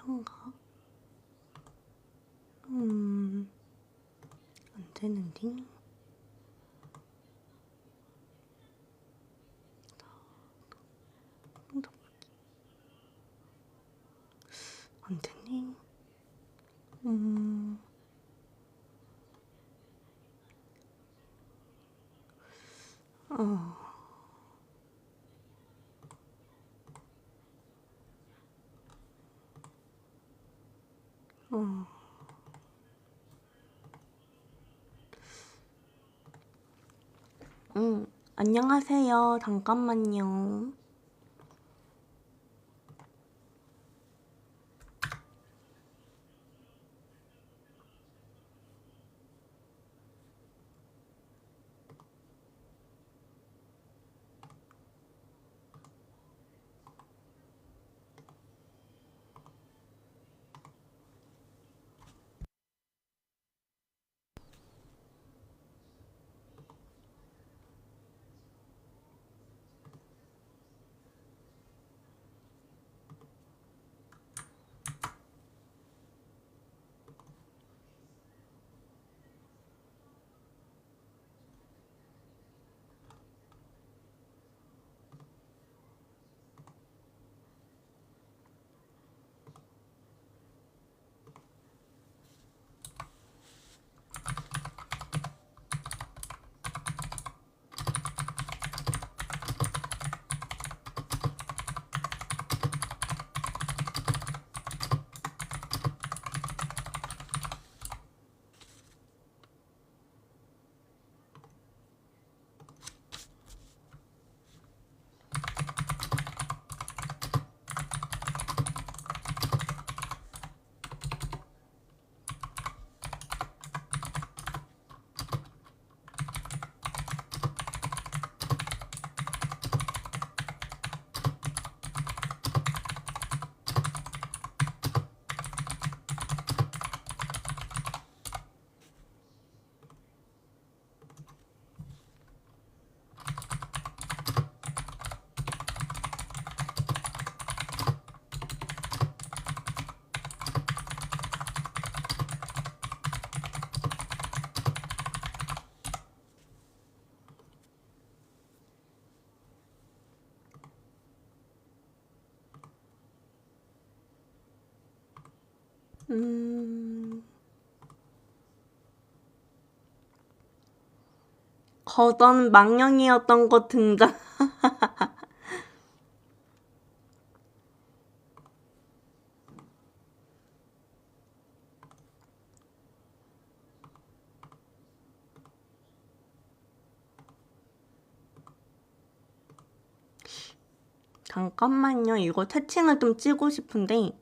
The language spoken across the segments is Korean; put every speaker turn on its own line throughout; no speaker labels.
현가? 안 되는데. 안 되네. 안녕하세요. 잠깐만요. 거던 망령이었던 것 등장. 잠깐만요. 이거 채팅을 좀 찌고 싶은데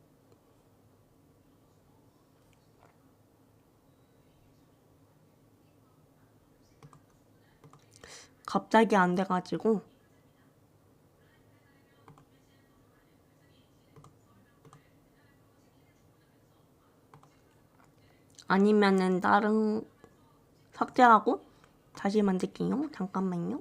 갑자기 안 돼가지고. 아니면은 다른 삭제하고 다시 만들게요. 잠깐만요.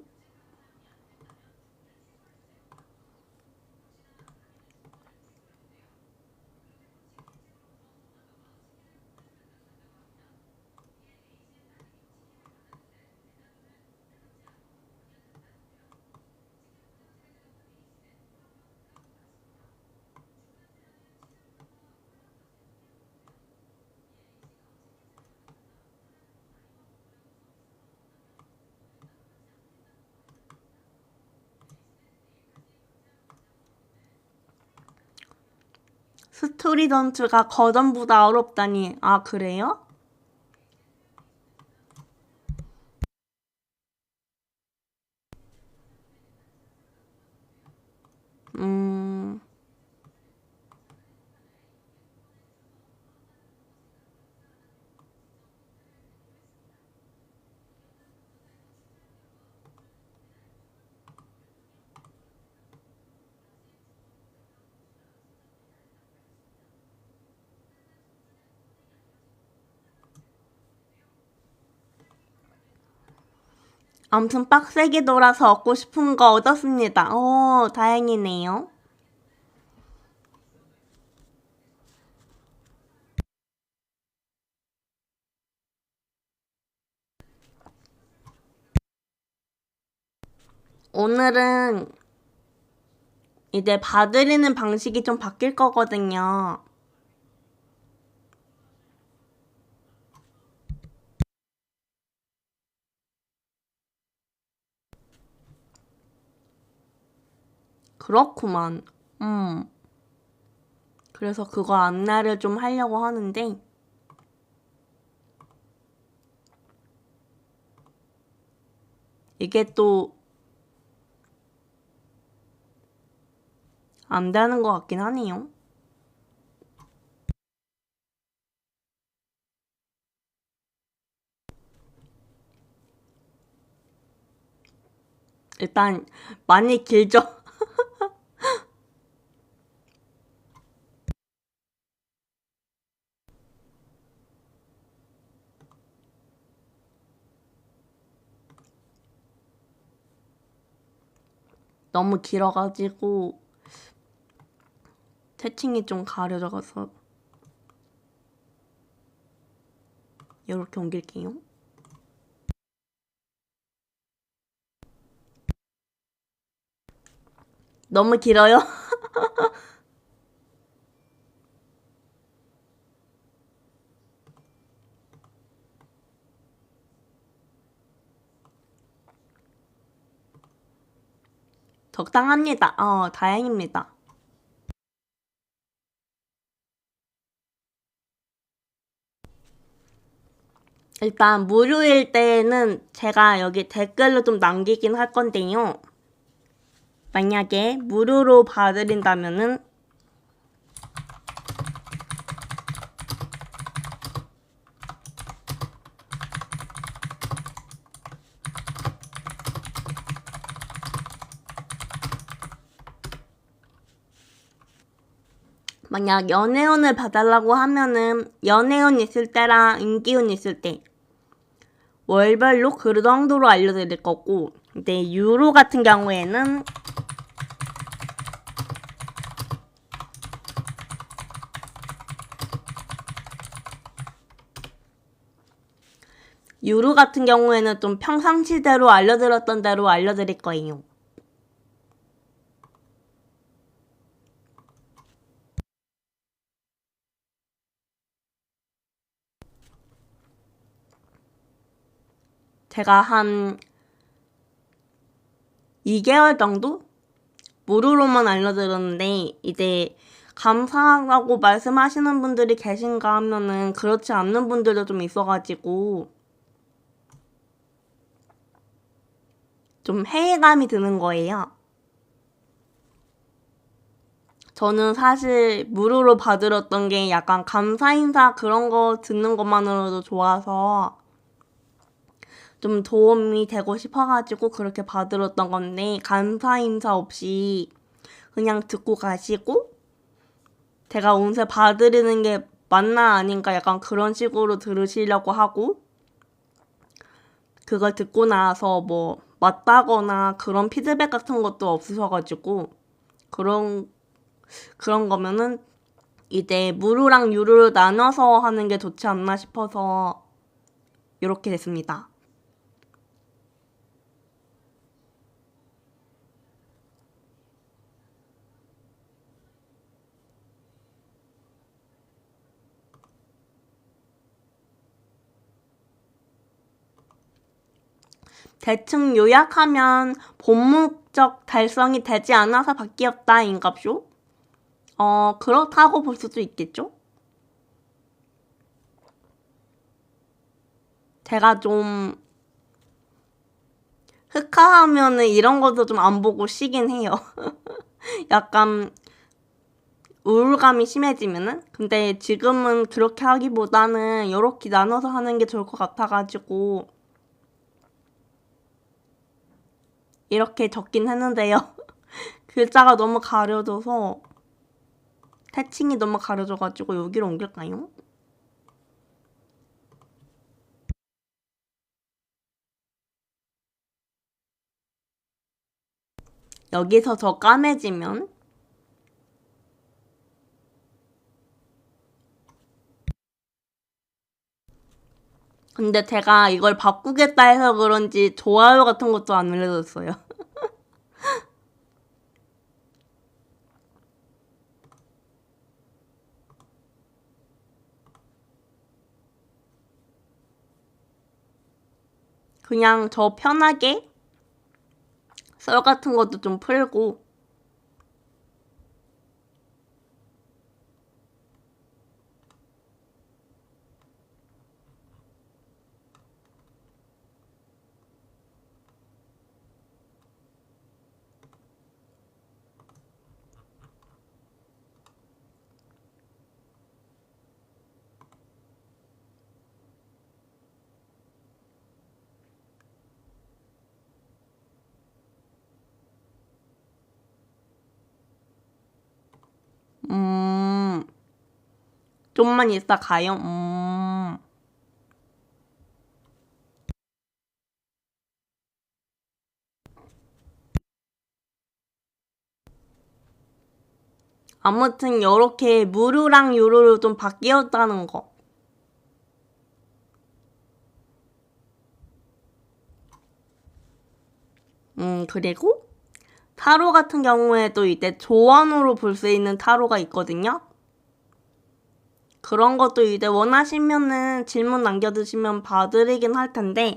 스토리던트가 거전보다 어렵다니. 아, 그래요? 아무튼 빡세게 돌아서 얻고 싶은 거 얻었습니다. 오, 다행이네요. 오늘은 이제 봐드리는 방식이 좀 바뀔 거거든요. 그렇구만. 그래서 그거 안내를 좀 하려고 하는데, 이게 또 안 되는 것 같긴 하네요. 일단 많이 길죠? 너무 길어가지고 채팅이 좀 가려져서 이렇게 옮길게요. 너무 길어요? 적당합니다. 다행입니다. 일단 무료일 때는 제가 여기 댓글로 좀 남기긴 할 건데요. 만약에 무료로 봐드린다면은 만약 연애운을 봐달라고 하면은 연애운 있을 때랑 인기운 있을 때 월별로 그 정도로 알려드릴 거고, 근데 유로 같은 경우에는 좀 평상시대로 알려드렸던 대로 알려드릴 거예요. 제가 한 2개월 정도 무료로만 알려드렸는데, 이제 감사하다고 말씀하시는 분들이 계신가 하면은 그렇지 않는 분들도 좀 있어가지고 좀 회의감이 드는 거예요. 저는 사실 무료로 봐드렸던 게 약간 감사 인사 그런 거 듣는 것만으로도 좋아서 좀 도움이 되고 싶어가지고 그렇게 봐드렸던 건데, 감사 인사 없이 그냥 듣고 가시고 제가 운세 봐드리는 게 맞나 아닌가 약간 그런 식으로 들으시려고 하고, 그걸 듣고 나서 뭐 맞다거나 그런 피드백 같은 것도 없으셔가지고 그런 거면은 이제 무료랑 유료를 나눠서 하는 게 좋지 않나 싶어서 이렇게 됐습니다. 대충 요약하면 본 목적 달성이 되지 않아서 바뀌었다 인갑쇼? 그렇다고 볼 수도 있겠죠? 제가 좀 흑화하면은 이런 것도 좀 안 보고 쉬긴 해요. 약간 우울감이 심해지면은? 근데 지금은 그렇게 하기보다는 이렇게 나눠서 하는 게 좋을 것 같아가지고 이렇게 적긴 했는데요. 글자가 너무 가려져서 태칭이 너무 가려져가지고 여기로 옮길까요? 여기서 더 까매지면 근데 제가 이걸 바꾸겠다 해서 그런지 좋아요 같은 것도 안 알려줬어요. 그냥 저 편하게 썰 같은 것도 좀 풀고 좀만 있다 가요. 아무튼 요렇게 무르랑 요루로 좀 바뀌었다는 거. 그리고 타로 같은 경우에도 이제 조언으로 볼 수 있는 타로가 있거든요. 그런 것도 이제 원하시면은 질문 남겨주시면 봐드리긴 할 텐데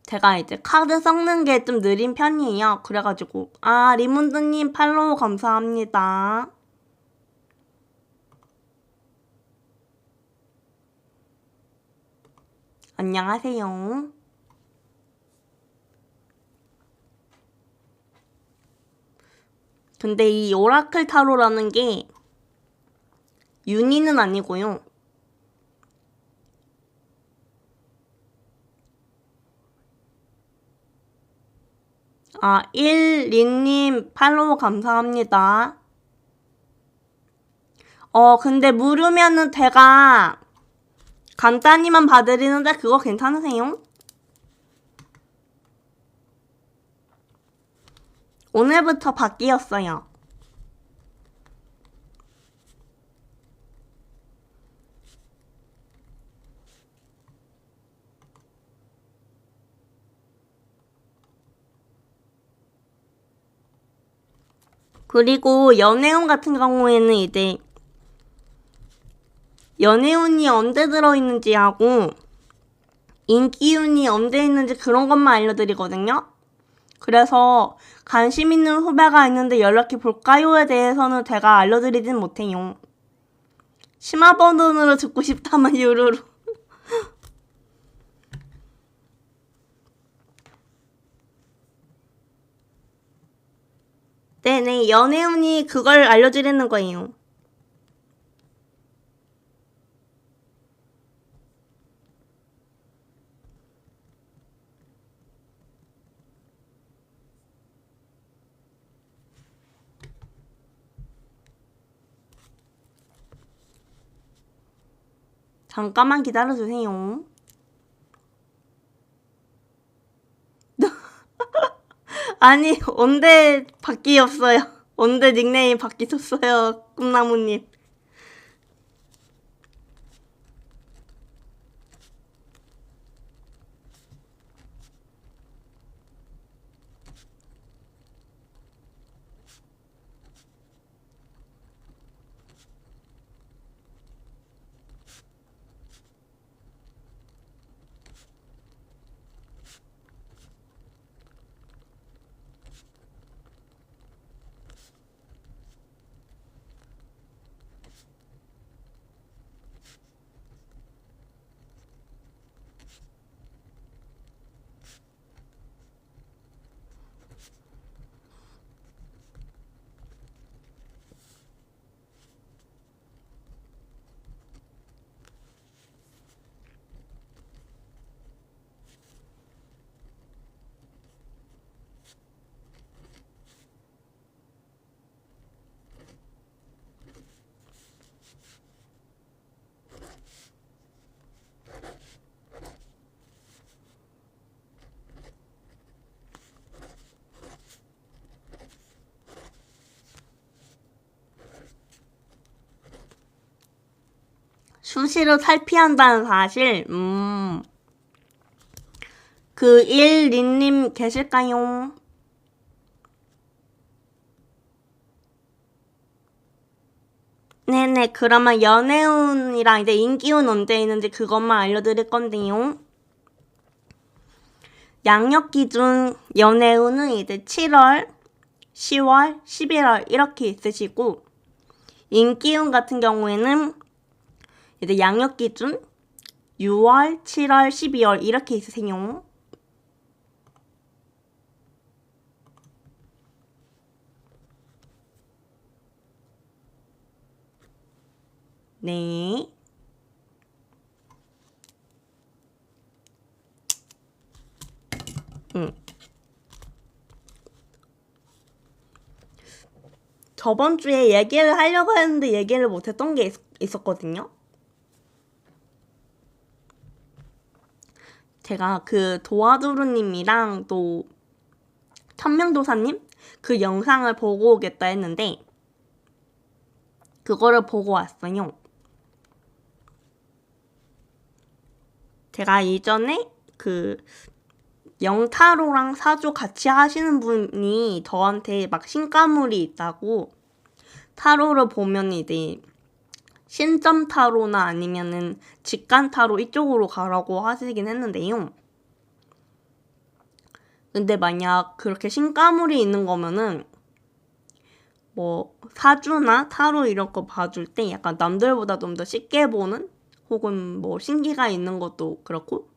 제가 이제 카드 섞는 게 좀 느린 편이에요. 그래가지고 리몬드님 팔로우 감사합니다. 안녕하세요. 근데 이 오라클 타로라는 게 윤희는 아니고요. 1리님 팔로우 감사합니다. 근데 무료면은 제가 간단히만 봐드리는데 그거 괜찮으세요? 오늘부터 바뀌었어요. 그리고 연애운 같은 경우에는 이제 연애운이 언제 들어있는지 하고 인기운이 언제 있는지 그런 것만 알려드리거든요. 그래서 관심 있는 후배가 있는데 연락해 볼까요에 대해서는 제가 알려드리진 못해요. 심화 버전으로 듣고 싶다면 유료로. 네네, 연애운이 그걸 알려드리는 거예요. 잠깐만 기다려주세요. 아니, 언제 바뀌었어요? 언제 닉네임 바뀌셨어요, 꿈나무님? 수시로 탈피한다는 사실, 그 1리님 계실까요? 네네, 그러면 연애운이랑 이제 인기운 언제 있는지 그것만 알려드릴 건데요. 양력 기준 연애운은 이제 7월, 10월, 11월 이렇게 있으시고, 인기운 같은 경우에는 이제 양력 기준 6월, 7월, 12월 이렇게 있으세요. 네. 저번 주에 얘기를 하려고 했는데 얘기를 못했던 게 있었거든요. 제가 그 도와두루님이랑 또 천명도사님 그 영상을 보고 오겠다 했는데 그거를 보고 왔어요. 제가 이전에 그 영타로랑 사주 같이 하시는 분이 저한테 막 신가물이 있다고 타로를 보면 이제 신점 타로나 아니면은 직간 타로 이쪽으로 가라고 하시긴 했는데요. 근데 만약 그렇게 신가물이 있는 거면은 뭐 사주나 타로 이런 거 봐줄 때 약간 남들보다 좀 더 쉽게 보는 혹은 뭐 신기가 있는 것도 그렇고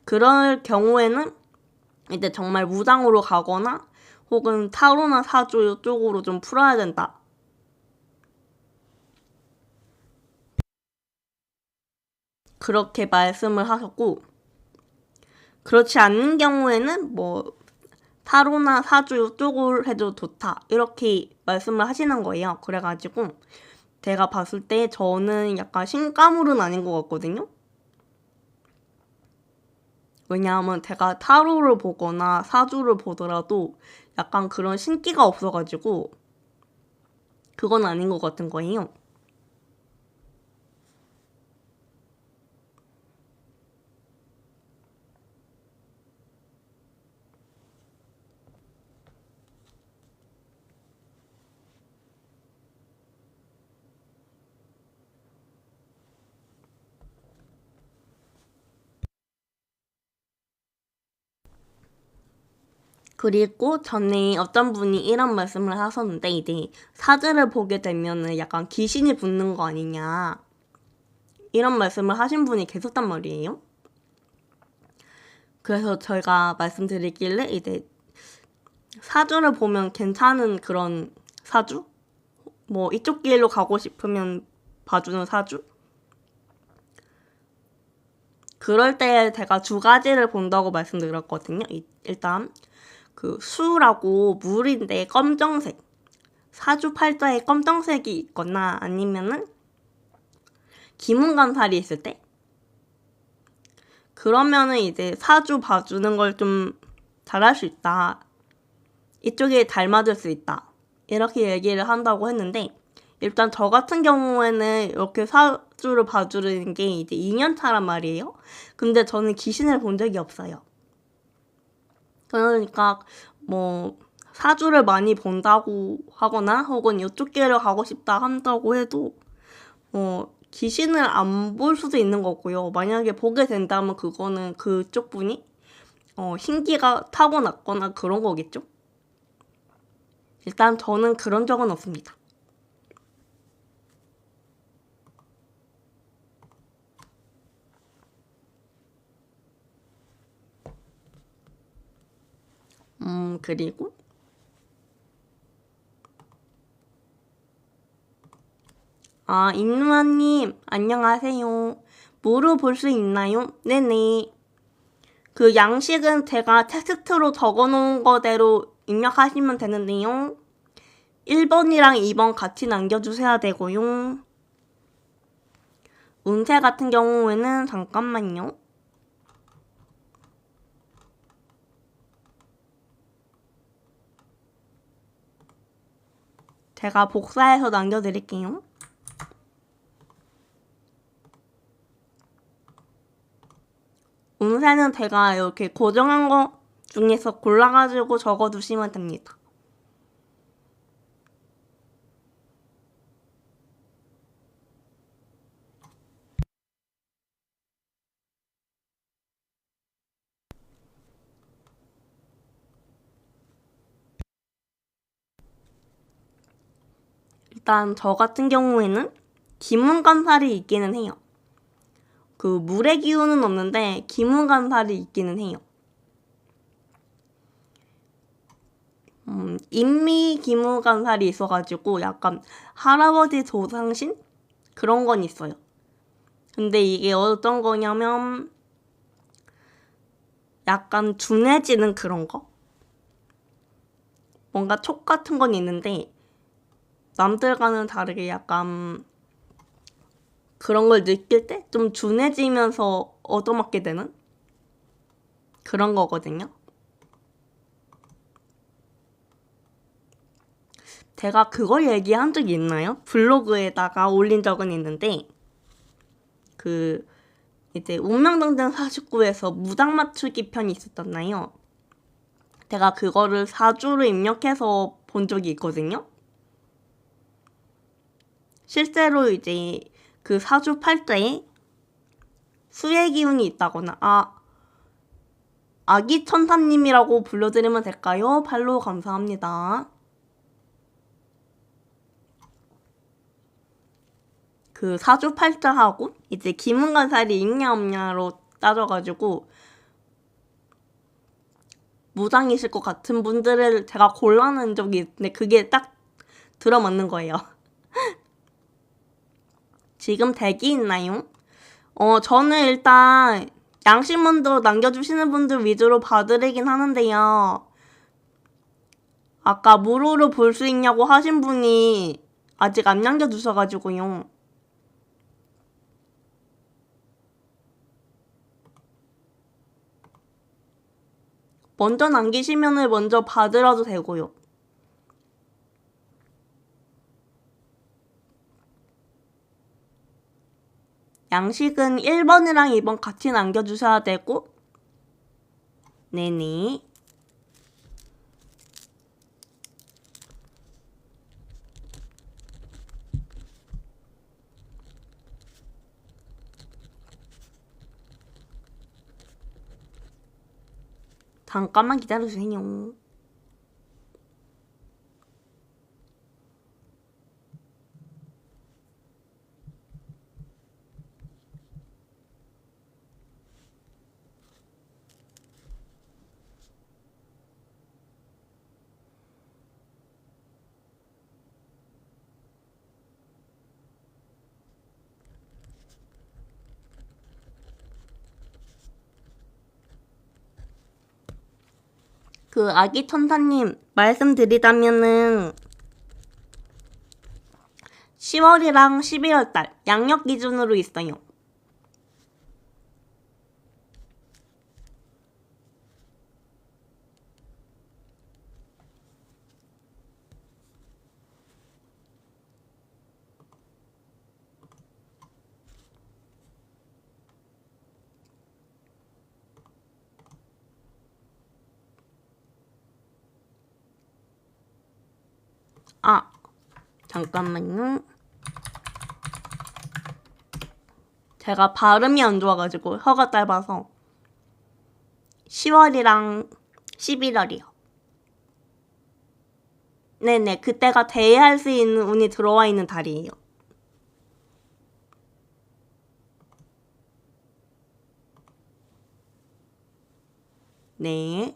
그럴 경우에는 이제 정말 무당으로 가거나 혹은 타로나 사주 쪽으로 좀 풀어야 된다. 그렇게 말씀을 하셨고 그렇지 않는 경우에는 뭐 타로나 사주 쪽을 해도 좋다. 이렇게 말씀을 하시는 거예요. 그래가지고 제가 봤을 때 저는 약간 신가물은 아닌 것 같거든요. 왜냐하면 제가 타로를 보거나 사주를 보더라도 약간 그런 신기가 없어가지고 그건 아닌 것 같은 거예요. 그리고 전에 어떤 분이 이런 말씀을 하셨는데 이제 사주를 보게 되면은 약간 귀신이 붙는 거 아니냐 이런 말씀을 하신 분이 계셨단 말이에요. 그래서 저희가 말씀드리길래 이제 사주를 보면 괜찮은 그런 사주? 뭐 이쪽 길로 가고 싶으면 봐주는 사주? 그럴 때 제가 두 가지를 본다고 말씀드렸거든요. 일단 그 수라고 물인데 검정색 사주팔자에 검정색이 있거나 아니면은 기문간살이 있을 때 그러면은 이제 사주 봐주는 걸 좀 잘할 수 있다. 이쪽에 잘 맞을 수 있다. 이렇게 얘기를 한다고 했는데 일단 저 같은 경우에는 이렇게 사주를 봐주는 게 이제 2년 차란 말이에요. 근데 저는 귀신을 본 적이 없어요. 그러니까 뭐 사주를 많이 본다고 하거나 혹은 이쪽 길을 가고 싶다 한다고 해도 귀신을 안 볼 수도 있는 거고요. 만약에 보게 된다면 그거는 그쪽 분이 신기가 타고났거나 그런 거겠죠? 일단 저는 그런 적은 없습니다. 그리고 임누아님 안녕하세요. 뭐로 볼 수 있나요? 네네. 그 양식은 제가 텍스트로 적어놓은 거대로 입력하시면 되는데요. 1번이랑 2번 같이 남겨주셔야 되고요. 운세 같은 경우에는 잠깐만요. 제가 복사해서 남겨드릴게요. 운세는 제가 이렇게 고정한 거 중에서 골라가지고 적어두시면 됩니다. 일단 저 같은 경우에는 기문관살이 있기는 해요. 그 물의 기운은 없는데 기문관살이 있기는 해요. 인미 기문관살이 있어가지고 약간 할아버지 조상신? 그런 건 있어요. 근데 이게 어떤 거냐면 약간 둔해지는 그런 거? 뭔가 촉 같은 건 있는데 남들과는 다르게 약간 그런 걸 느낄 때 좀 둔해지면서 얻어맞게 되는 그런 거거든요. 제가 그걸 얘기한 적이 있나요? 블로그에다가 올린 적은 있는데 그 이제 운명정전 49에서 무당 맞추기 편이 있었잖아요. 제가 그거를 4주를 입력해서 본 적이 있거든요. 실제로 이제 그 4주 팔자에 수의 기운이 있다거나 아기 천사님이라고 불러드리면 될까요? 팔로우 감사합니다. 그 사주팔자하고 이제 기문관살이 있냐 없냐로 따져가지고 무당이실 것 같은 분들을 제가 골라낸 적이 있는데 그게 딱 들어맞는 거예요. 지금 대기 있나요? 저는 일단 양심문도 남겨주시는 분들 위주로 봐드리긴 하는데요. 아까 무료로 볼 수 있냐고 하신 분이 아직 안 남겨주셔가지고요. 먼저 남기시면은 먼저 받으라도 되고요. 양식은 1번이랑 2번 같이 남겨주셔야 되고 네네. 잠깐만 기다려주세요. 그 아기 천사님 말씀드리자면은 10월이랑 11월달 양력 기준으로 있어요. 잠깐만요. 제가 발음이 안 좋아가지고 혀가 짧아서 10월이랑 11월이요. 네네, 그때가 대회할 수 있는 운이 들어와 있는 달이에요. 네.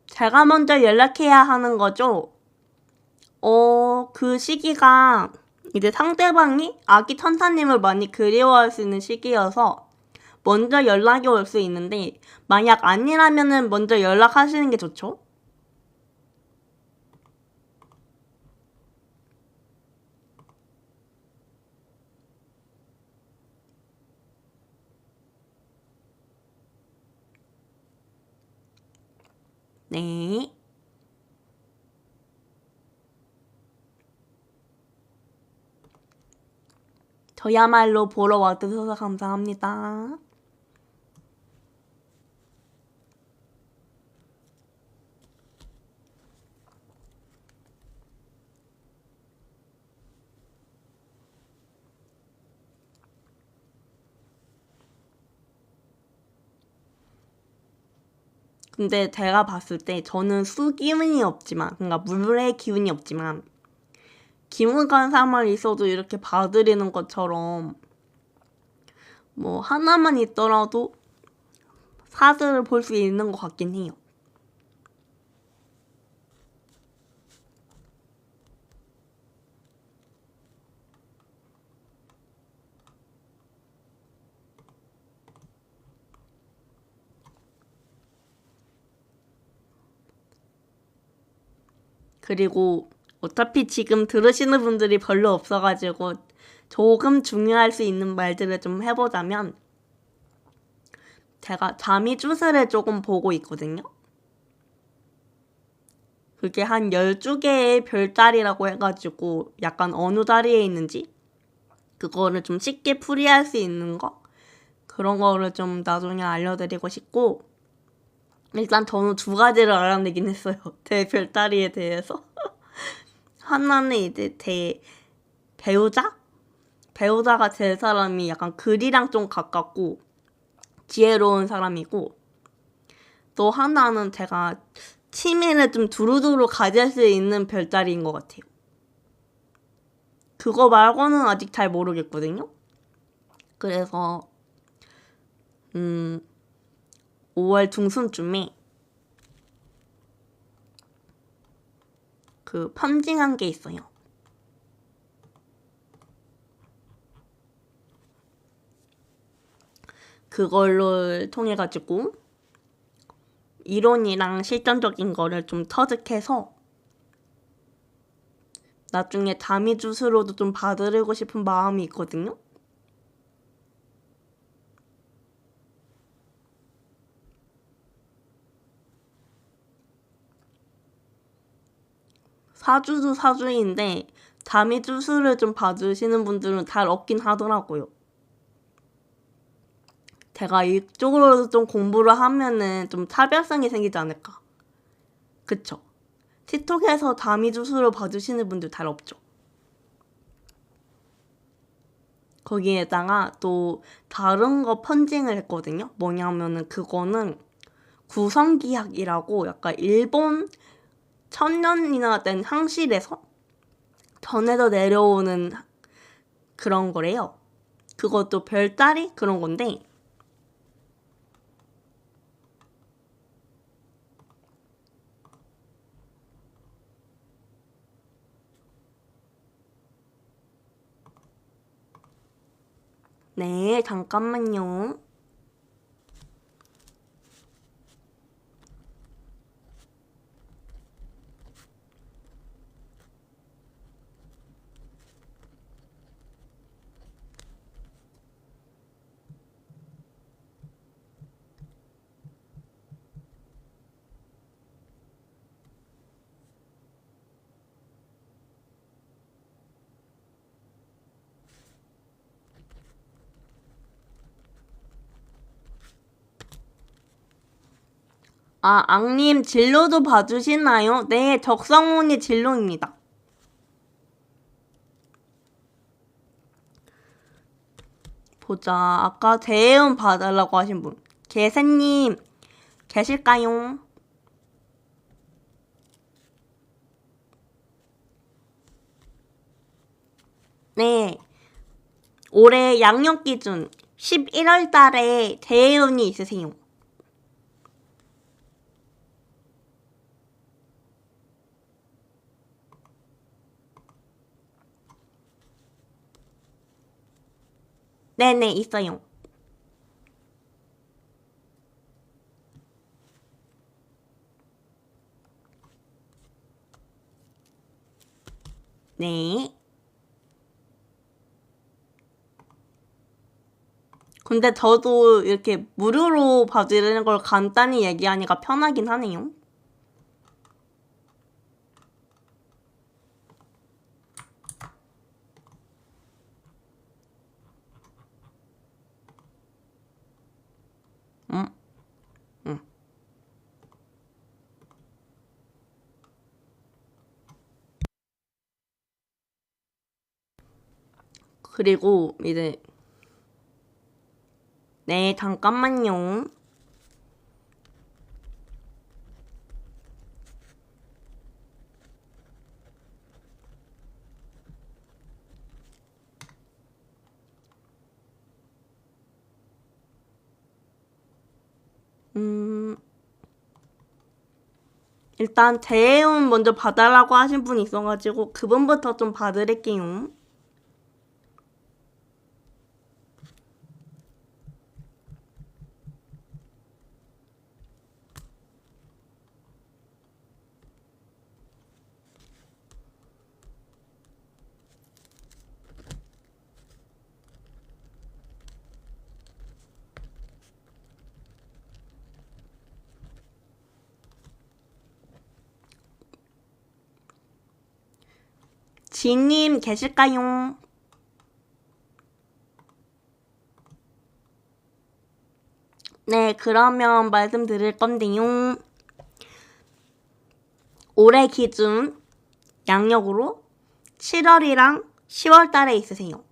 제가 먼저 연락해야 하는 거죠? 그 시기가 이제 상대방이 아기 천사님을 많이 그리워할 수 있는 시기여서 먼저 연락이 올 수 있는데 만약 아니라면은 먼저 연락하시는 게 좋죠? 네. 저야말로 보러 와주셔서 감사합니다. 근데 제가 봤을 때 저는 수 기운이 없지만, 그러니까 물의 기운이 없지만 기운 간사만 있어도 이렇게 봐드리는 것처럼 뭐 하나만 있더라도 사슬을 볼 수 있는 것 같긴 해요. 그리고 어차피 지금 들으시는 분들이 별로 없어가지고 조금 중요할 수 있는 말들을 좀 해보자면, 제가 자미주스를 조금 보고 있거든요. 그게 한 12개의 별자리라고 해가지고 약간 어느 자리에 있는지 그거를 좀 쉽게 풀이할 수 있는 거, 그런 거를 좀 나중에 알려드리고 싶고, 일단 저는 두 가지를 알아내긴 했어요. 제 별자리에 대해서. 하나는 이제 제 배우자? 배우자가 제 사람이 약간 글이랑 좀 가깝고 지혜로운 사람이고, 또 하나는 제가 취미를 좀 두루두루 가질 수 있는 별자리인 것 같아요. 그거 말고는 아직 잘 모르겠거든요. 그래서 5월 중순쯤에 그 펀징한 게 있어요. 그걸로 통해 가지고 이론이랑 실전적인 거를 좀 터득해서 나중에 다미주스로도 좀 봐드리고 싶은 마음이 있거든요. 사주도 사주인데 다미주스를 좀 봐주시는 분들은 잘 없긴 하더라고요. 제가 이쪽으로 좀 공부를 하면은 좀 차별성이 생기지 않을까. 그쵸? 틱톡에서 다미주스를 봐주시는 분들 잘 없죠. 거기에다가 또 다른 거 펀징을 했거든요. 뭐냐면은 그거는 구성기학이라고 약간 일본 천년이나 된 황실에서 전해져 내려오는 그런 거래요. 그것도 별자리 그런 건데, 네, 잠깐만요. 아, 앙님 진로도 봐주시나요? 네, 적성운이 진로입니다. 보자. 아까 대회원 봐달라고 하신 분. 개새님, 계실까요? 네. 올해 양력 기준 11월 달에 대회원이 있으세요. 네네, 있어요. 네. 근데 저도 이렇게 무료로 봐드리는 걸 간단히 얘기하니까 편하긴 하네요. 음, 음. 그리고 이제, 네, 잠깐만요. 일단 재해운 먼저 봐달라고 하신 분이 있어가지고 그분부터 좀 봐드릴게요. 지님 계실까요? 네, 그러면 말씀드릴 건데요. 올해 기준 양력으로 7월이랑 10월 달에 있으세요.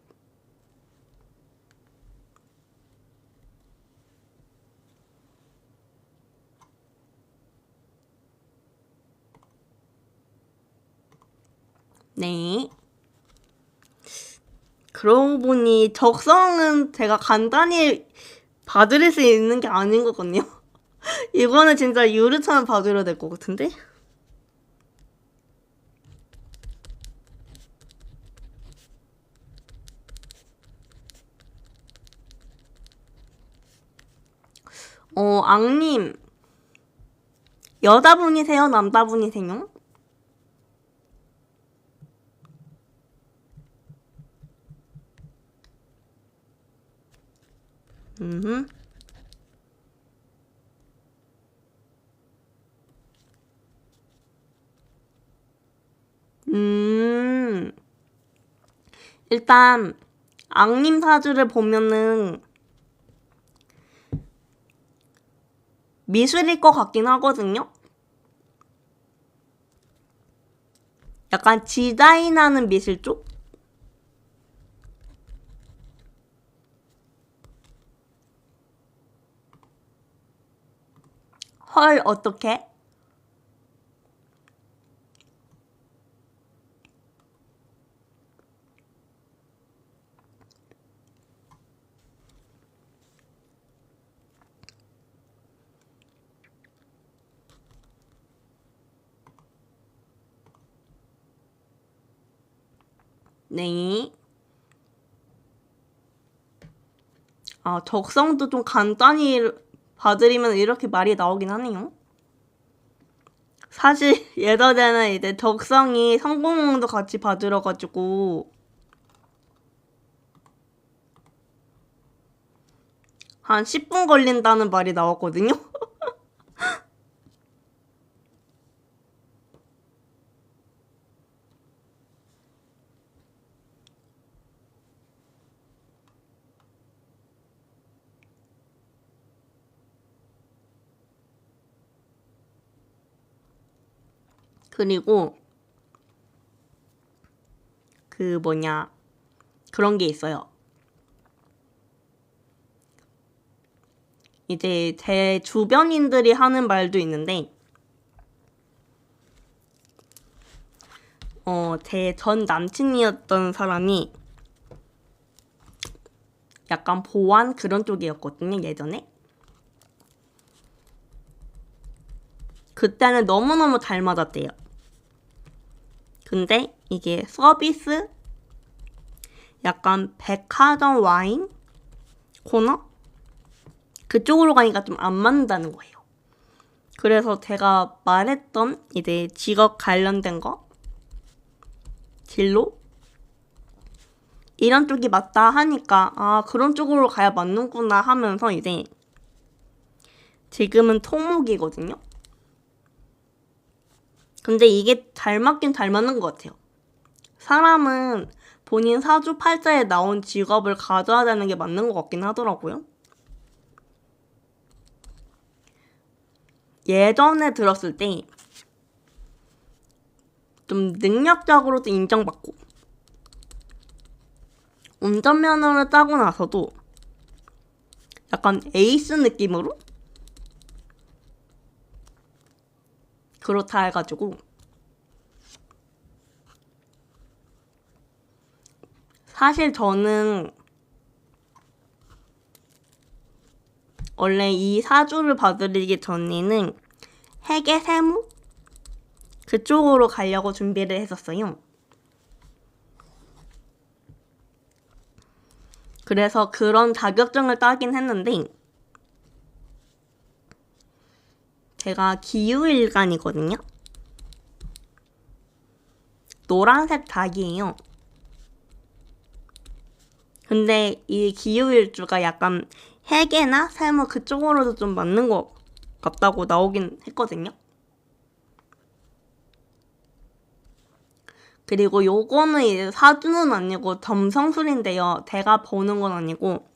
네. 그러고 보니 적성은 제가 간단히 봐드릴 수 있는 게 아닌 거거든요. 이거는 진짜 유르처럼 봐드려야 될 것 같은데? 앙님. 여자분이세요? 남자분이세요? 음. 일단 앙님 사주를 보면은 미술일 것 같긴 하거든요. 약간 디자인하는 미술 쪽? 헐, 어떡해? 네. 적성도 좀 간단히 봐드리면 이렇게 말이 나오긴 하네요. 사실 예전에는 이제 적성이 성공도 같이 봐들어가지고 한 10분 걸린다는 말이 나왔거든요. 그리고 그런 게 있어요. 이제 제 주변인들이 하는 말도 있는데 제 전 남친이었던 사람이 약간 보안 그런 쪽이었거든요, 예전에. 그때는 너무너무 잘 맞았대요. 근데 이게 서비스? 약간 백화점 와인? 코너? 그쪽으로 가니까 좀 안 맞는다는 거예요. 그래서 제가 말했던 이제 직업 관련된 거? 진로? 이런 쪽이 맞다 하니까 그런 쪽으로 가야 맞는구나 하면서 이제 지금은 토목이거든요. 근데 이게 잘 맞긴 잘 맞는 것 같아요. 사람은 본인 사주팔자에 나온 직업을 가져야 되는 게 맞는 것 같긴 하더라고요. 예전에 들었을 때 좀 능력적으로도 인정받고 운전면허를 따고 나서도 약간 에이스 느낌으로 그렇다 해가지고 사실 저는 원래 이 사주를 봐드리기 전에는 회계 세무? 그쪽으로 가려고 준비를 했었어요. 그래서 그런 자격증을 따긴 했는데 제가 기후일간이거든요. 노란색 닭이에요. 근데 이 기후일주가 약간 회계나 세무 그쪽으로도 좀 맞는 것 같다고 나오긴 했거든요. 그리고 요거는 이제 사주는 아니고 점성술인데요. 제가 보는 건 아니고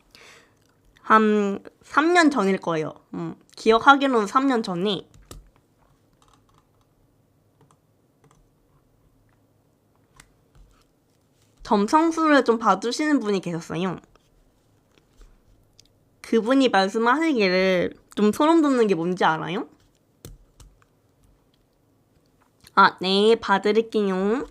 한 3년 전일 거예요. 기억하기로는 3년 전에 점성술을 좀 봐주시는 분이 계셨어요. 그분이 말씀하시기를 좀 소름 돋는 게 뭔지 알아요? 아, 네, 봐드릴게요.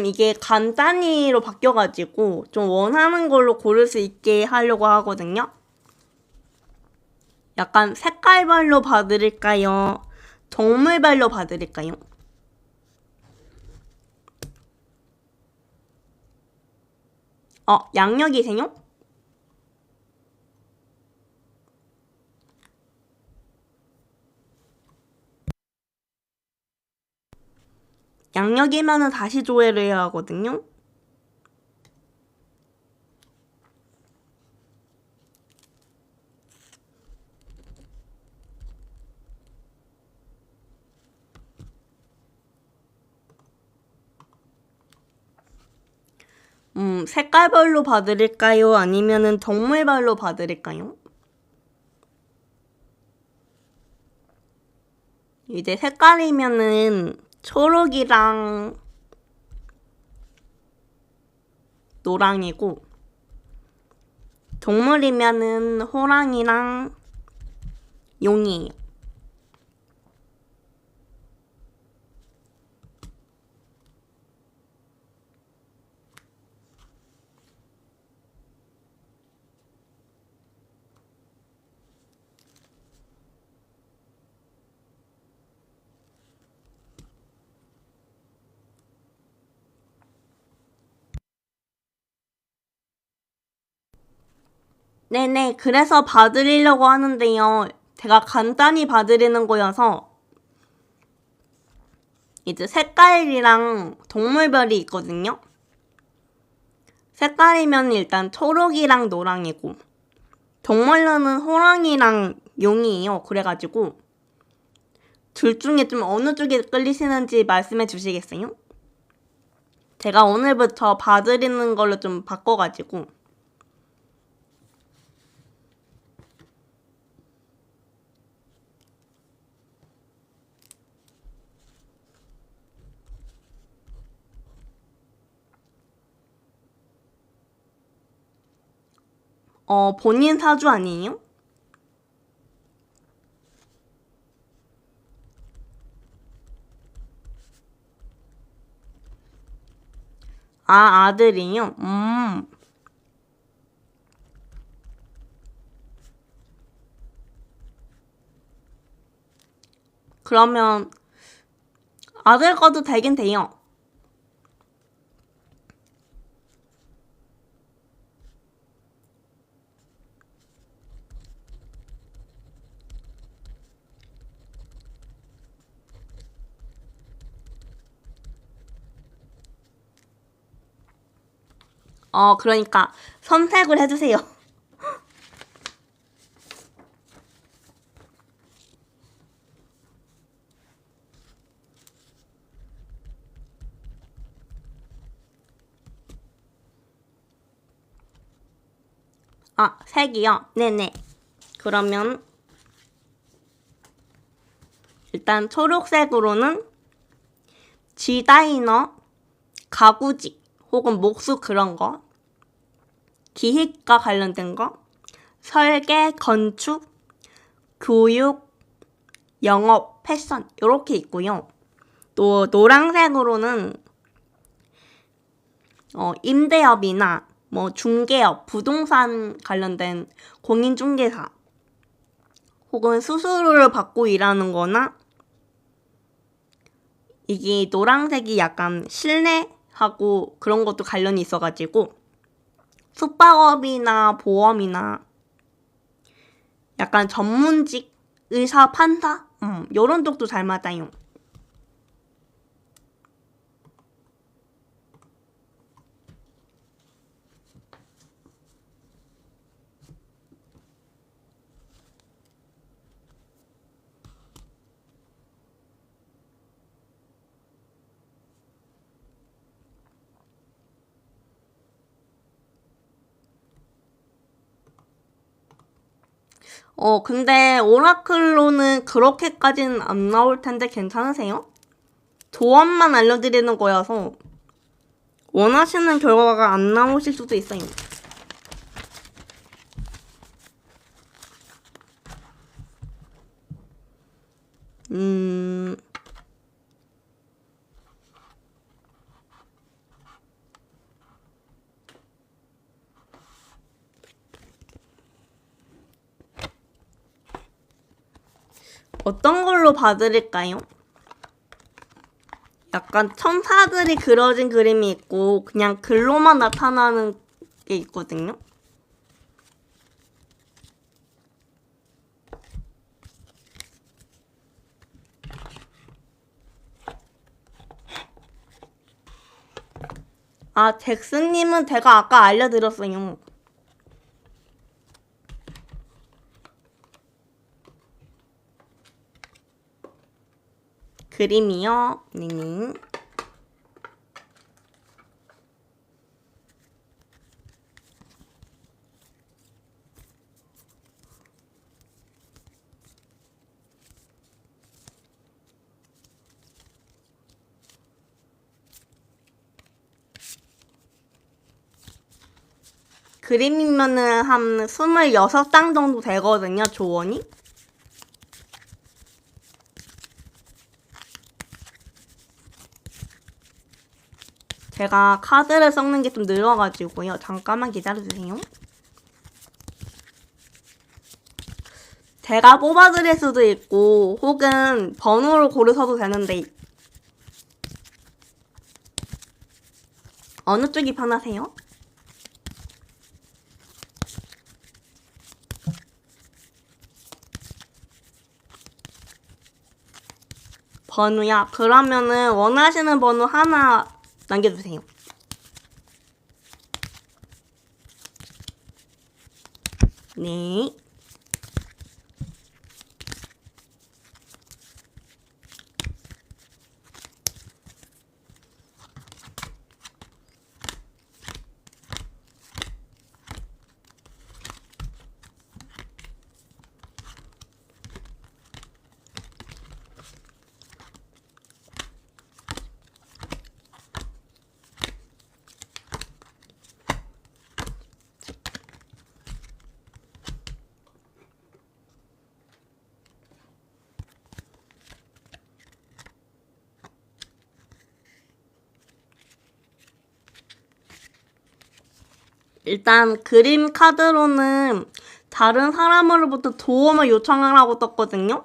이게 간 단위로 바뀌어가지고 좀 원하는 걸로 고를 수 있게 하려고 하거든요. 약간 색깔별로 봐드릴까요? 동물별로 봐드릴까요? 양력이세요? 양력이면은 다시 조회를 해야 하거든요. 색깔별로 봐드릴까요? 아니면은 동물별로 봐드릴까요? 이제 색깔이면은 초록이랑 노랑이고, 동물이면은 호랑이랑 용이에요. 네네, 그래서 봐드리려고 하는데요. 제가 간단히 봐드리는 거여서 이제 색깔이랑 동물별이 있거든요. 색깔이면 일단 초록이랑 노랑이고, 동물로는 호랑이랑 용이에요. 그래가지고 둘 중에 좀 어느 쪽에 끌리시는지 말씀해 주시겠어요? 제가 오늘부터 봐드리는 걸로 좀 바꿔가지고. 본인 사주 아니에요? 아, 아들이요? 그러면 아들 거도 되긴 돼요. 그러니까 선택을 해주세요. 아, 색이요? 네네. 그러면 일단 초록색으로는 디자이너, 가구직 혹은 목수 그런 거, 기획과 관련된 거, 설계, 건축, 교육, 영업, 패션 이렇게 있고요. 또 노란색으로는 임대업이나 뭐 중개업, 부동산 관련된 공인중개사 혹은 수수료를 받고 일하는 거나 이게 노란색이 약간 실내하고 그런 것도 관련이 있어가지고 숙박업이나 보험이나 약간 전문직, 의사, 판사 요런 쪽도 잘 맞아요. 근데 오라클로는 그렇게까지는 안 나올 텐데 괜찮으세요? 조언만 알려드리는 거여서 원하시는 결과가 안 나오실 수도 있어요. 어떤 걸로 봐드릴까요? 약간 천사들이 그려진 그림이 있고 그냥 글로만 나타나는 게 있거든요. 아, 잭슨님은 제가 아까 알려드렸어요. 그림이요? 네네. 그림이면은 한 26장 정도 되거든요, 조언이. 제가 카드를 섞는 게 좀 늘어가지고요. 잠깐만 기다려주세요. 제가 뽑아드릴 수도 있고 혹은 번호를 고르셔도 되는데 어느 쪽이 편하세요? 번호야? 그러면은 원하시는 번호 하나 남겨주세요. 네. 일단 그림 카드로는 다른 사람으로부터 도움을 요청하라고 떴거든요.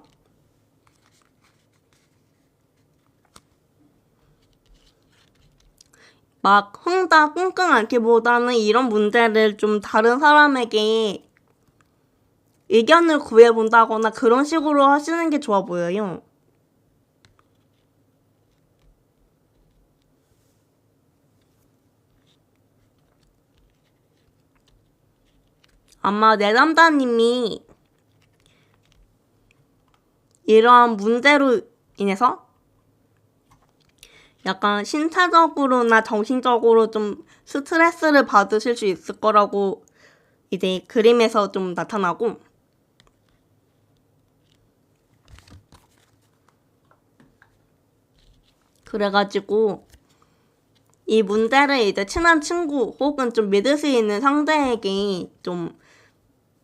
막 혼자 끙끙 앓기보다는 이런 문제를 좀 다른 사람에게 의견을 구해본다거나 그런 식으로 하시는 게 좋아 보여요. 아마 내담자님이 이러한 문제로 인해서 약간 신체적으로나 정신적으로 좀 스트레스를 받으실 수 있을 거라고 이제 그림에서 좀 나타나고, 그래가지고 이 문제를 이제 친한 친구 혹은 좀 믿을 수 있는 상대에게 좀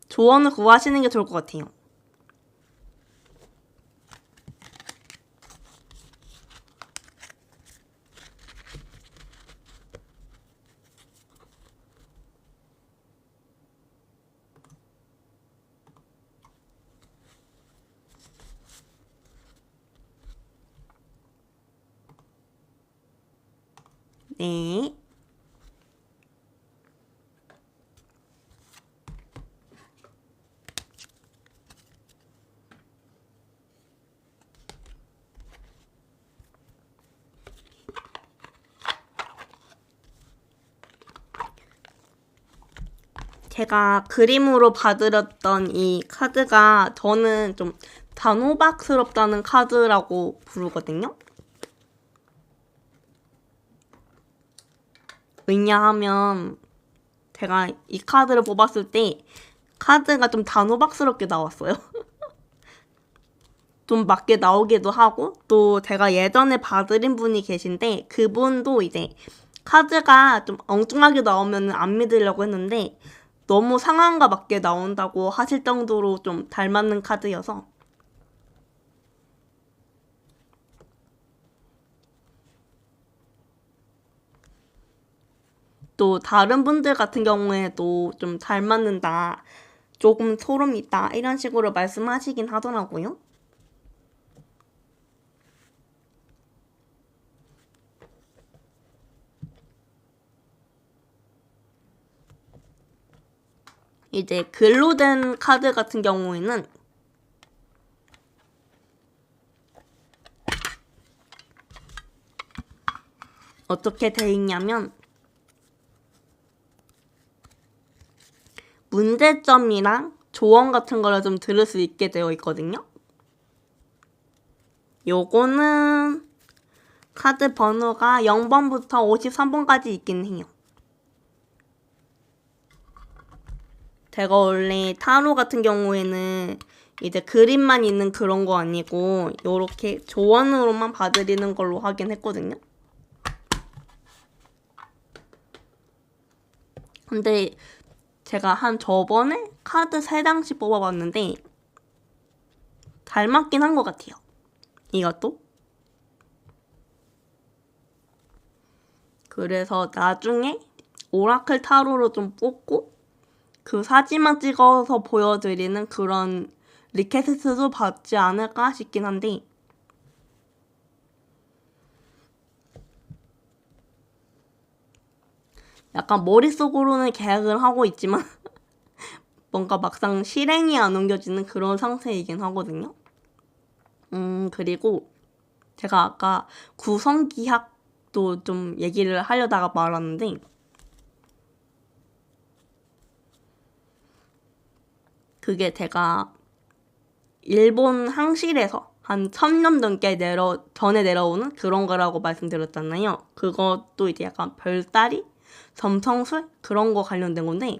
조언을 구하시는 게 좋을 것 같아요. 네. 제가 그림으로 봐드렸던 이 카드가 저는 좀 단호박스럽다는 카드라고 부르거든요. 왜냐하면 제가 이 카드를 뽑았을 때 카드가 좀 단호박스럽게 나왔어요. 좀 맞게 나오기도 하고, 또 제가 예전에 봐드린 분이 계신데 그분도 이제 카드가 좀 엉뚱하게 나오면 안 믿으려고 했는데 너무 상황과 맞게 나온다고 하실 정도로 좀 잘 맞는 카드여서, 또 다른 분들 같은 경우에도 좀 잘 맞는다, 조금 소름 있다 이런 식으로 말씀하시긴 하더라고요. 이제 글로 된 카드 같은 경우에는 어떻게 돼 있냐면 문제점이랑 조언 같은 거를 좀 들을 수 있게 되어 있거든요. 요거는 카드 번호가 0번부터 53번까지 있긴 해요. 제가 원래 타로 같은 경우에는 이제 그림만 있는 그런 거 아니고 요렇게 조언으로만 봐드리는 걸로 하긴 했거든요. 근데 제가 저번에 카드 3장씩 뽑아봤는데 잘 맞긴 한 것 같아요. 이것도. 그래서 나중에 오라클 타로로 좀 뽑고 그 사진만 찍어서 보여드리는 그런 리퀘스트도 받지 않을까 싶긴 한데, 약간 머릿속으로는 계획을 하고 있지만 뭔가 막상 실행이 안 옮겨지는 그런 상태이긴 하거든요. 그리고 제가 아까 구성기학도 좀 얘기를 하려다가 말았는데, 그게 제가 일본 항실에서 한 1000년 넘게 전에 내려오는 그런 거라고 말씀드렸잖아요. 그것도 이제 약간 별다리? 점성술? 그런 거 관련된 건데,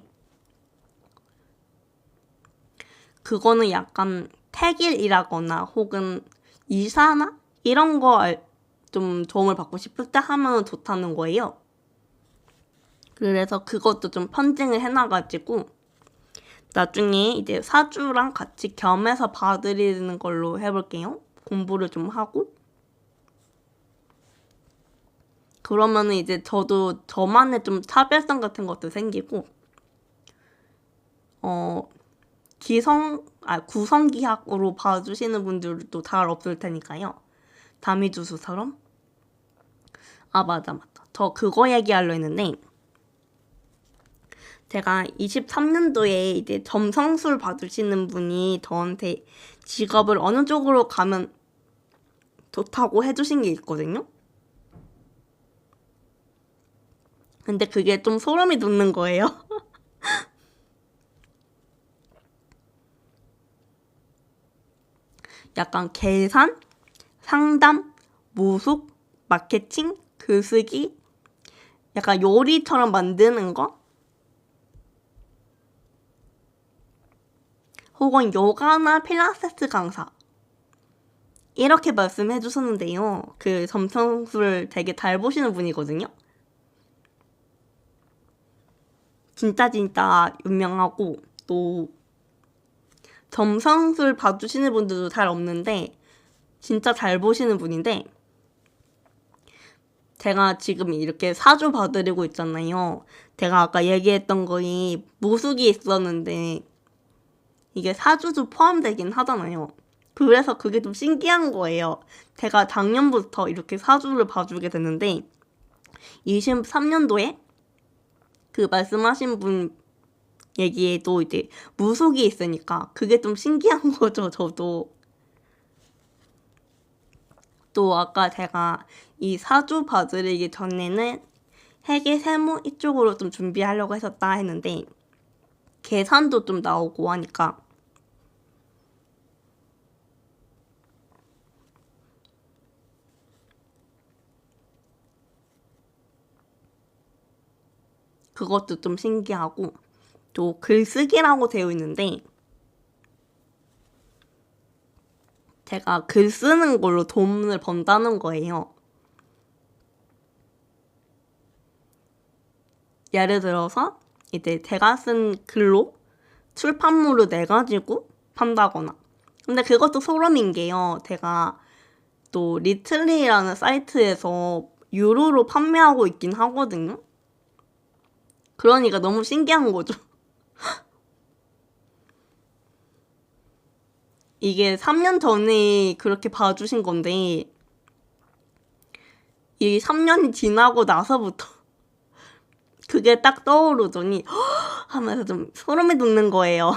그거는 약간 택일이라거나 혹은 이사나 이런 거 좀 도움을 받고 싶을 때 하면 좋다는 거예요. 그래서 그것도 좀 편집을 해놔가지고 나중에 이제 사주랑 같이 겸해서 봐드리는 걸로 해볼게요. 공부를 좀 하고. 그러면은 이제 저도 저만의 좀 차별성 같은 것도 생기고, 구성기학으로 봐주시는 분들도 잘 없을 테니까요. 다미주수처럼. 맞아. 저 그거 얘기하려 했는데, 제가 23년도에 이제 점성술 받으시는 분이 저한테 직업을 어느 쪽으로 가면 좋다고 해주신 게 있거든요. 근데 그게 좀 소름이 돋는 거예요. 약간 계산, 상담, 무속, 마케팅, 글쓰기, 약간 요리처럼 만드는 거? 혹은 요가나 필라테스 강사 이렇게 말씀해 주셨는데요. 그 점성술 되게 잘 보시는 분이거든요. 진짜 유명하고 또 점성술 봐주시는 분들도 잘 없는데 진짜 잘 보시는 분인데 제가 지금 이렇게 사주 봐드리고 있잖아요. 제가 아까 얘기했던 거에 무속이 있었는데 이게 사주도 포함되긴 하잖아요. 그래서 그게 좀 신기한 거예요. 제가 작년부터 이렇게 사주를 봐주게 됐는데 23년도에 그 말씀하신 분 얘기에도 이제 무속이 있으니까 그게 좀 신기한 거죠, 저도. 또 아까 제가 이 사주 봐드리기 전에는 회계 세무 이쪽으로 좀 준비하려고 했었다 했는데 계산도 좀 나오고 하니까 그것도 좀 신기하고 또 글쓰기라고 되어 있는데 제가 글 쓰는 걸로 돈을 번다는 거예요. 예를 들어서 이제 제가 쓴 글로 출판물을 내가지고 판다거나. 근데 그것도 소름인 게요. 제가 또 리틀리라는 사이트에서 유로로 판매하고 있긴 하거든요. 그러니까 너무 신기한 거죠. 이게 3년 전에 그렇게 봐주신 건데 이 3년이 지나고 나서부터 그게 딱 떠오르더니 하면서 좀 소름이 돋는 거예요.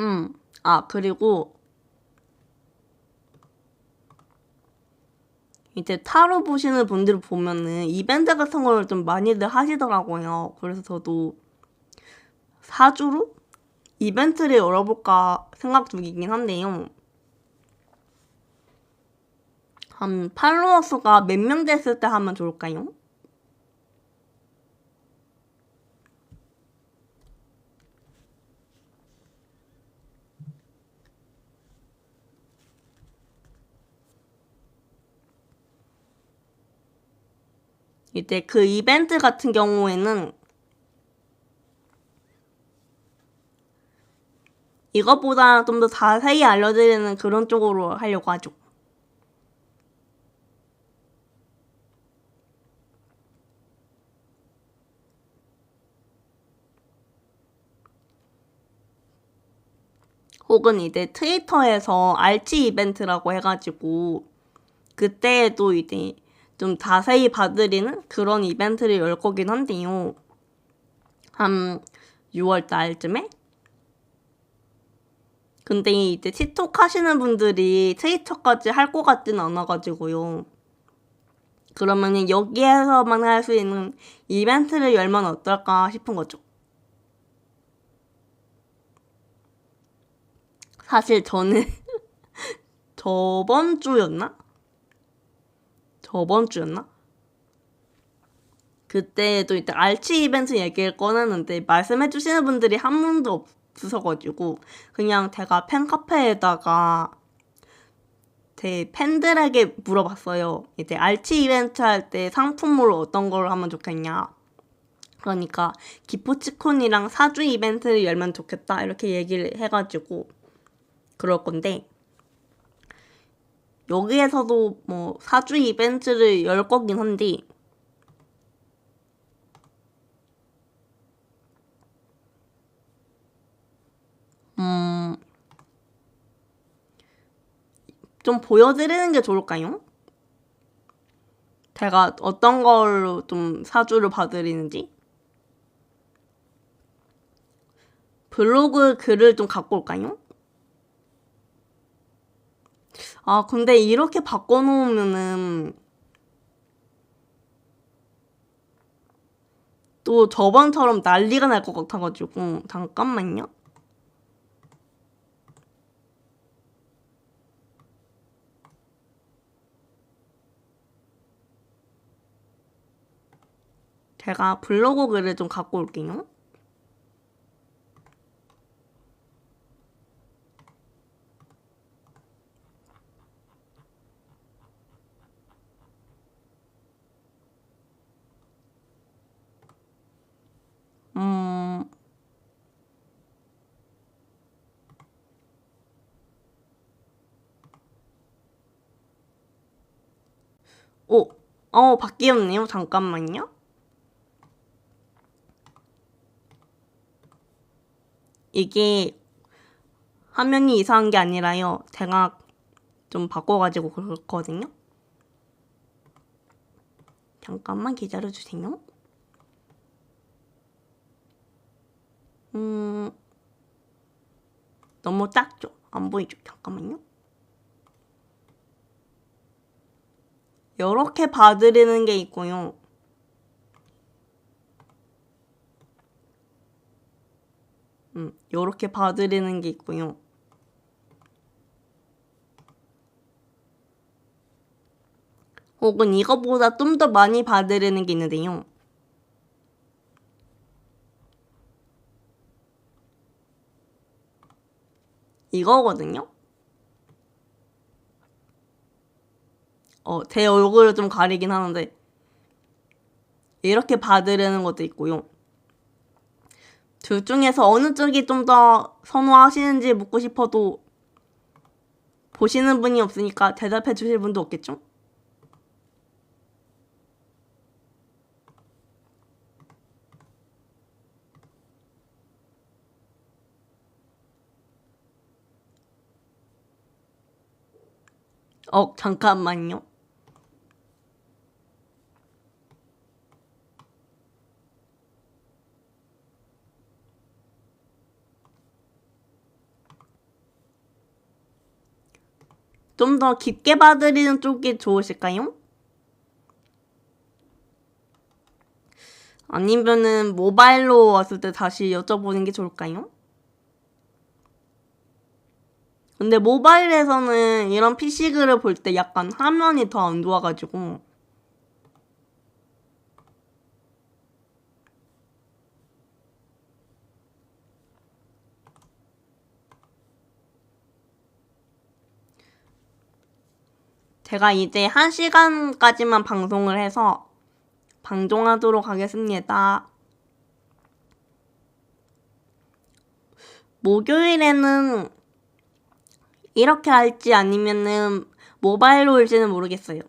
응? 그리고 이제 타로 보시는 분들 보면은 이벤트 같은 걸 좀 많이들 하시더라고요. 그래서 저도 사주로 이벤트를 열어볼까 생각 중이긴 한데요. 한 팔로워 수가 몇 명 됐을 때 하면 좋을까요? 이제 그 이벤트 같은 경우에는 이것보다 좀 더 자세히 알려드리는 그런 쪽으로 하려고 하죠. 혹은 이제 트위터에서 알치 이벤트라고 해가지고 그때에도 이제 좀 자세히 봐드리는 그런 이벤트를 열 거긴 한데요. 한 6월 달쯤에? 근데 이제 틱톡 하시는 분들이 트위터까지 할 것 같진 않아가지고요. 그러면은 여기에서만 할 수 있는 이벤트를 열면 어떨까 싶은 거죠. 사실 저는 저번 주였나? 그때도 이때 알치 이벤트 얘기를 꺼냈는데 말씀해주시는 분들이 한 분도 없으셔가지고 그냥 제가 팬카페에다가 제 팬들에게 물어봤어요. 이제 알치 이벤트 할 때 상품으로 어떤 걸 하면 좋겠냐. 그러니까 기프치콘이랑 사주 이벤트를 열면 좋겠다 이렇게 얘기를 해가지고 그럴 건데 여기에서도 뭐 사주 이벤트를 열 거긴 한데 좀 보여드리는 게 좋을까요? 제가 어떤 걸로 좀 사주를 봐드리는지 블로그 글을 좀 갖고 올까요? 아 근데 이렇게 바꿔놓으면은 또 저번처럼 난리가 날 것 같아가지고 잠깐만요. 제가 블로그 글을 좀 갖고 올게요. 음, 오, 바뀌었네요. 잠깐만요. 이게 화면이 이상한 게 아니라요. 제가 좀 바꿔가지고 그렇거든요. 잠깐만 기다려주세요. 너무 작죠? 안 보이죠? 잠깐만요. 이렇게 봐드리는 게 있고요. 이렇게 봐드리는 게 있고요. 혹은 이거보다 좀 더 많이 봐드리는 게 있는데요. 이거거든요. 제 얼굴을 좀 가리긴 하는데 이렇게 봐드리는 것도 있고요. 둘 중에서 어느 쪽이 좀 더 선호하시는지 묻고 싶어도 보시는 분이 없으니까 대답해 주실 분도 없겠죠? 잠깐만요. 좀 더 깊게 봐드리는 쪽이 좋으실까요? 아니면은 모바일로 왔을 때 다시 여쭤보는 게 좋을까요? 근데 모바일에서는 이런 PC글을 볼 때 약간 화면이 더 안 좋아가지고 제가 이제 1시간까지만 방송을 해서 방송하도록 하겠습니다. 목요일에는 이렇게 할지 아니면은 모바일로 올지는 모르겠어요.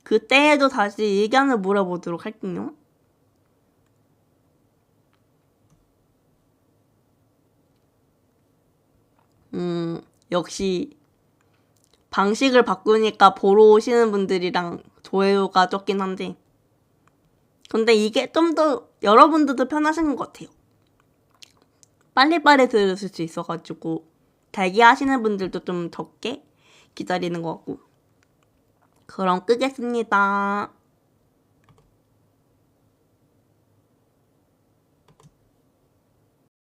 그때에도 다시 의견을 물어보도록 할게요. 역시 방식을 바꾸니까 보러 오시는 분들이랑 조회수가 적긴 한데 근데 이게 좀 더 여러분들도 편하신 것 같아요. 빨리빨리 들으실 수 있어가지고 대기하시는 분들도 좀 적게 기다리는 것 같고 그럼 끄겠습니다.